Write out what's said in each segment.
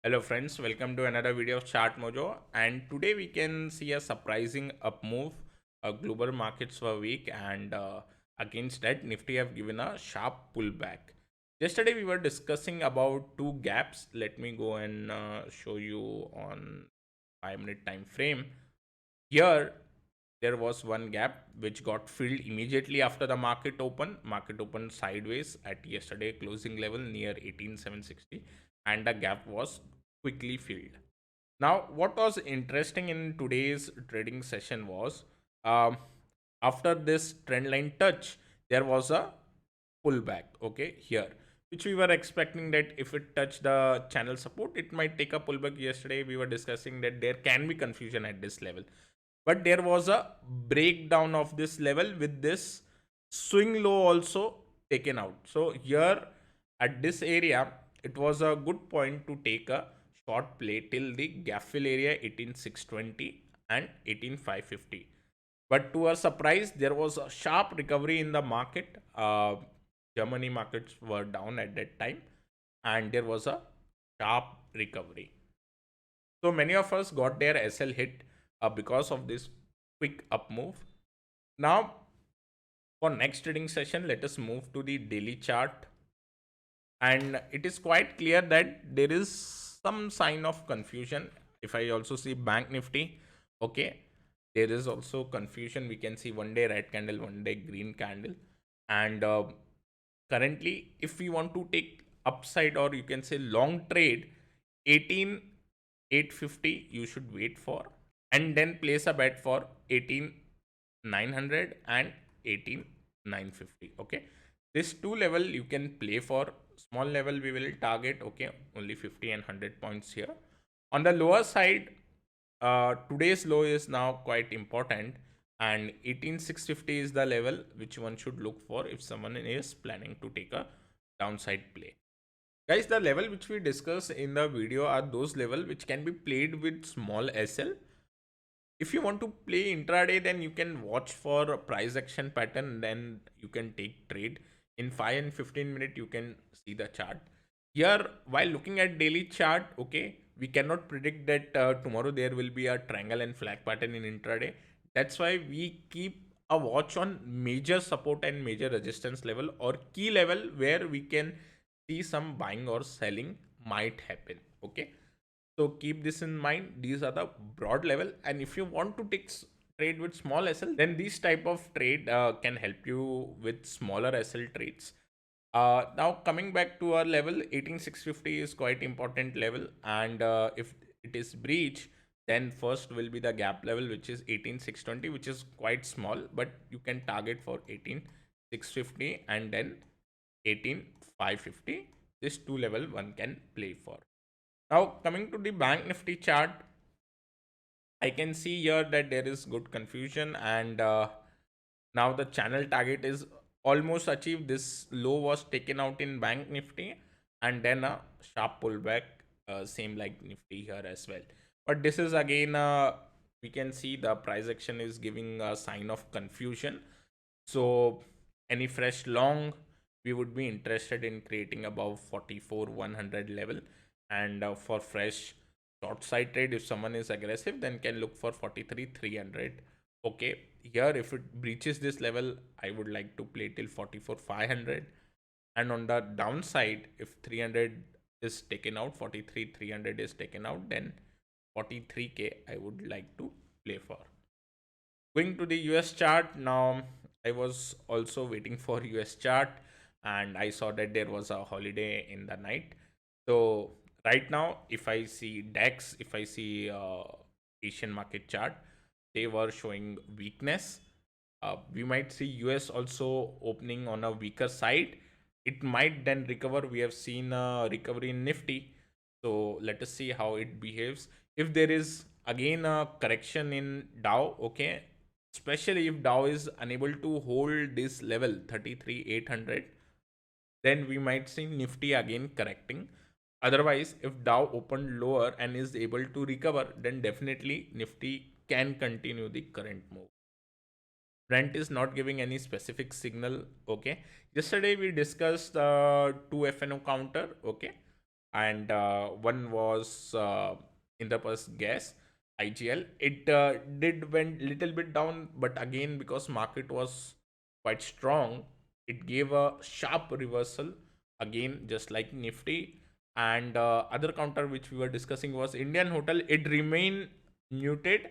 Hello friends, welcome to another video of Chartmojo, and today we can see a surprising up move. Global markets were weak, and against that Nifty have given a sharp pullback. Yesterday we were discussing about two gaps. Let me go and show you on 5 minute time frame. Here there was one gap which got filled immediately after the market open. Market opened sideways at yesterday closing level near 18760, and the gap was quickly filled. Now, what was interesting in today's trading session was, um, after this trend line touch, there was a pullback. Okay, here, which we were expecting that if it touched the channel support, it might take a pullback. Yesterday, we were discussing that there can be confusion at this level, but there was a breakdown of this level with this swing low also taken out. So here at this area, it was a good point to take a short play till the gap fill area 18620 and 18550. But to our surprise, there was a sharp recovery in the market. Germany markets were down at that time, and there was a sharp recovery. So many of us got their SL hit because of this quick up move. Now, for next trading session, let us move to the daily chart, and it is quite clear that there is some sign of confusion. If I also see Bank Nifty, okay, there is also confusion. We can see one day red candle, one day green candle, and currently, if we want to take upside or you can say long trade, 18,850 you should wait for, and then place a bet for 18,900 and 18,950. Okay, this two level you can play for. Small level we will target, okay, only 50 and 100 points here. On the lower side, today's low is now quite important, and 18650 is the level which one should look for if someone is planning to take a downside play. Guys, the level which we discuss in the video are those level which can be played with small SL. If you want to play intraday, then you can watch for a price action pattern, then you can take trade in 5 and 15 minute. You can see the chart here while looking at daily chart. Okay, we cannot predict that tomorrow there will be a triangle and flag pattern in intraday. That's why we keep a watch on major support and major resistance level or key level where we can see some buying or selling might happen. Okay, so keep this in mind. These are the broad level, and if you want to take trade with small SL, then these type of trade can help you with smaller SL trades. Now coming back to our level, 18650 is quite important level, and if it is breach, then first will be the gap level, which is 18620, which is quite small, but you can target for 18650 and then 18550. This two level one can play for. Now coming to the Bank Nifty chart, I can see here that there is good confusion, and now the channel target is almost achieved. This low was taken out in Bank Nifty, and then a sharp pullback, same like Nifty here as well. But this is again, we can see the price action is giving a sign of confusion. So any fresh long, we would be interested in creating above 44,100 level, and for fresh short side trade, if someone is aggressive, then can look for 43,300. Okay, here if it breaches this level, I would like to play till 44,500, and on the downside, if 300 is taken out, 43,300 is taken out, then 43k I would like to play for. Going to the US chart now, I was also waiting for US chart, and I saw that there was a holiday in the night. So right now, if I see DEX, if I see Asian market chart, they were showing weakness. We might see US also opening on a weaker side. It might then recover. We have seen a recovery in Nifty. So let us see how it behaves. If there is again a correction in Dow, okay, especially if Dow is unable to hold this level 33,800, then we might see Nifty again correcting. Otherwise, if Dow opened lower and is able to recover, then definitely Nifty can continue the current move. Brent is not giving any specific signal. Okay, yesterday we discussed 2 FNO counter. Okay, and one was Indraprastha Gas, IGL. It did went little bit down, but again because market was quite strong, it gave a sharp reversal again, just like Nifty. And other counter which we were discussing was Indian Hotel. It remained muted,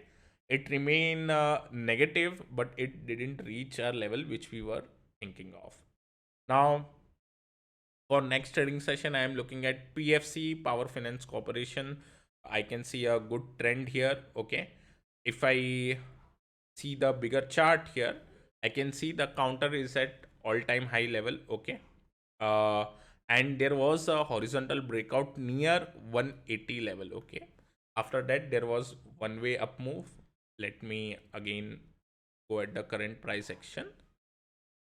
it remained negative, but it didn't reach a level which we were thinking of. Now for next trading session, I am looking at PFC, Power Finance Corporation. I can see a good trend here. Okay, if I see the bigger chart here, I can see the counter is at all-time high level. Okay, uh, and there was a horizontal breakout near 180 level. Okay, after that there was one way up move. Let me again go at the current price action.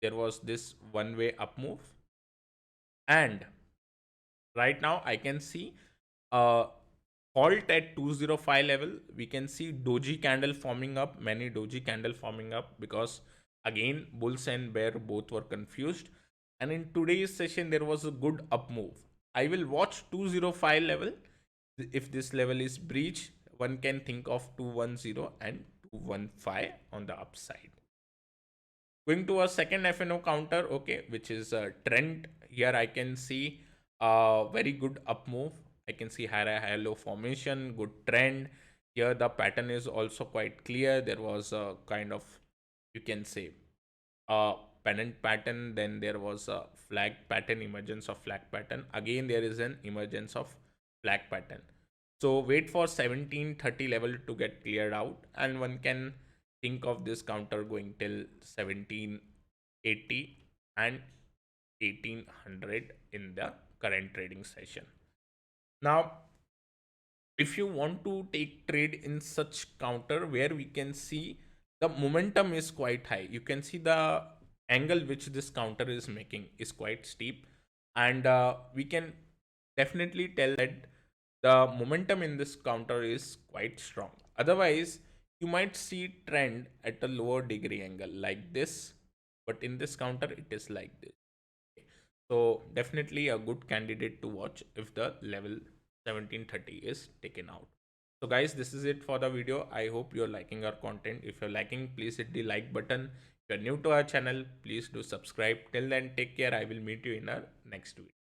There was this one way up move, and right now I can see a halt at 205 level. We can see doji candle forming up, many doji candle forming up, because again bulls and bear both were confused, and in today's session there was a good up move. I will watch 205 level. If this level is breached, one can think of 210 and 215 on the upside. Going to a second FNO counter, okay, which is a trend. Here I can see a very good up move. I can see high low formation, good trend. Here the pattern is also quite clear. There was a kind of, you can say, a pennant pattern. Then there was a flag pattern, emergence of flag pattern. Again, there is an emergence of flag pattern. So wait for 1730 level to get cleared out, and one can think of this counter going till 1780 and 1800 in the current trading session. Now, if you want to take trade in such counter where we can see the momentum is quite high, you can see the angle which this counter is making is quite steep, and we can definitely tell that the momentum in this counter is quite strong. Otherwise you might see trend at a lower degree angle like this, but in this counter it is like this. So definitely a good candidate to watch if the level 1730 is taken out. So guys, this is it for the video. I hope you're liking our content. If you're liking, please hit the like button. If you're new to our channel, please do subscribe. Till then, take care. I will meet you in our next video.